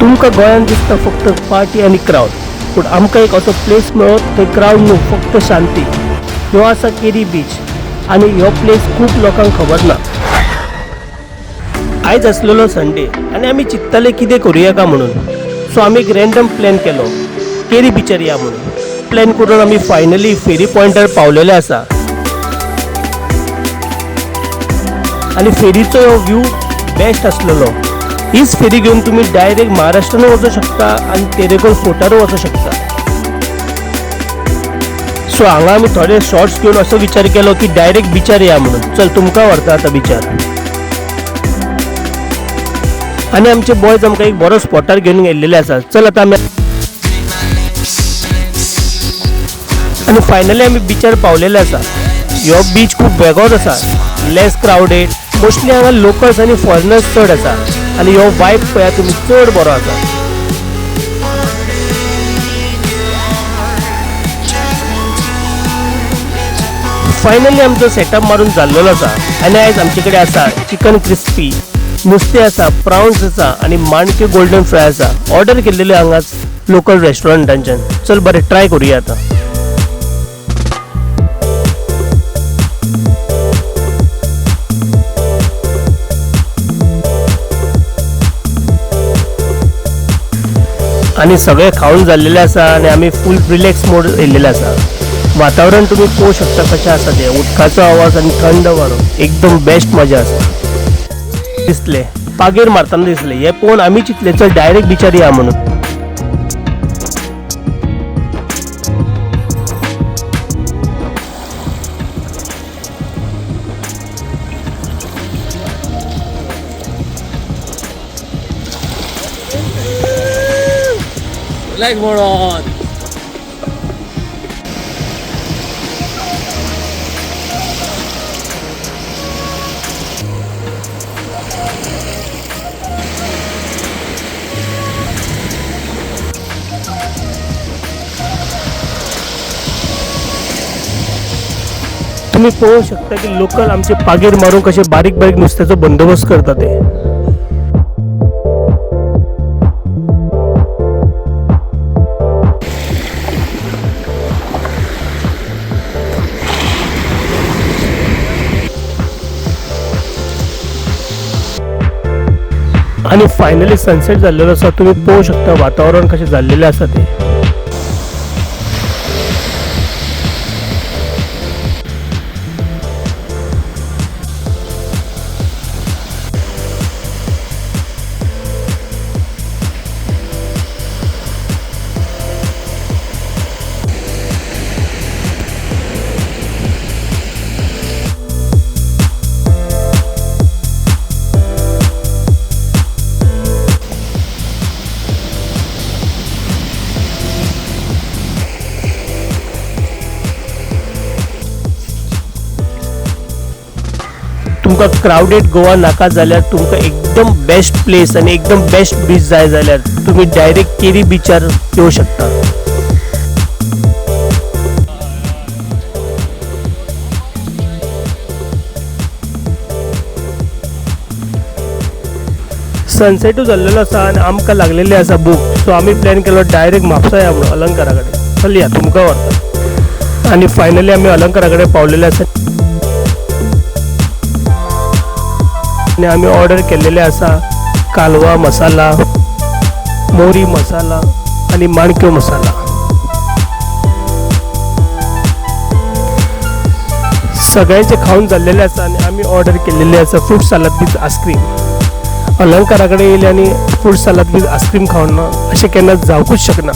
तुमकां गोंयांत दिसता फक्त पार्टी आनी क्रावड, पूण आमकां एक असो प्लेस मेळ्ळो थंय क्रावड न्हू, फक्त शांती. ह्यो आसा केरी बीच आनी ह्यो प्लेस खूब लोकांक खबर ना. आयज आसलेलो संडे आनी आमी चिंत्ताले कितें करुया काय म्हणून. सो आमी एक रँडम प्लॅन केलो, केरी बीचार या म्हणून. प्लॅन करून आमी फायनली फेरी पॉयंटार पावलेले आसा. आनी फेरीचो ह्यो व्यू बेस्ट आसलेलो. हीच फेरी घेवन तुमी डायरेक्ट महाराष्ट्रान वचूं शकता आनी तेरेखोल फोर्टार वचूं शकता. सो हांगा आमी थोडे शॉर्ट्स घेवन असो विचार केलो की डायरेक्ट बिचार या म्हणून. चल तुमकां व्हरता आतां बिचार. आनी आमचे बॉयज आमकां एक बरो स्पॉटार घेवन गेल्लेले आसा. चल आतां आमी आनी फायनली आमी बिचार पावलेले आसा. ह्यो बीच खूब वेगळोच आसा, लेस क्रावडेड. मोस्टली हांगा लोकल्स आनी फॉरेनर्स चड आसा आनी ह्यो वायब पळया तुमी, चड बरो आसा. फायनली आमचो सेटअप मारून जाल्लेलो आसा आनी आयज आमचे कडेन आसा चिकन क्रिस्पी, नुस्तें आसा, प्रावन्स आसा आनी माणक्यो गोल्डन फ्राय आसा. ऑर्डर केल्लेले हांगाच लोकल रेस्टॉरंटांच्यान. चल बरें ट्राय करुया आतां. आनी सगळे खाऊन जाल्लेले आसा आनी आमी फूल रिलॅक्स मोड येयल्लेले आसा. वातावरण तुमी पळोवंक शकता कशें आसा तें. उदकाचो आवाज आनी थंड वारो, एकदम बेस्ट मजा आसा. दिसले पागेर मारतना दिसले. हे पळोवन आमी चिंतले चल डायरेक्ट बिचार या म्हणून. Like moron. तुम्ही पळोवंक शकता की लोकल आमचे पागेर मारून कशे बारीक बारीक नुस्त्याचो बंदोबस्त करता ते. आणि फायनली सनसेट झालेलो आसा. तुम्ही पळोवंक शकता वातावरण कशें जाल्लेलें आसा ते. तुमकां क्राउडेड गोवा नाका जाल्यार तुमकां एकदम बेस्ट प्लेस आनी एकदम बेस्ट बीच जाय जाल्यार तुमी डायरेक्ट केरी बीचार येवं शकता. सनसेटू जाल्लेलो आसा आनी आमकां लागलेले आसा बूक. सो आमी प्लॅन केलो डायरेक्ट म्हापसा या म्हणून अलंकारा कडेन. चल या तुमकां व्हरता. आनी फायनली आमी अलंकारा कडेन पावलेले आसा आनी आमी ऑर्डर केल्लेले आसा कालवा मसाला, मोरी मसाला आनी माणक्यो मसाला. सगळ्यांचे खाऊन जाल्लेले आसा आनी आमी ऑर्डर केल्लेले आसा फ्रूट सलाद विथ आयस्क्रीम. अलंकारा कडेन येयले आनी फ्रूट सलाद विथ आयस्क्रीम खावन ना अशें केन्ना जावंकूच शकना.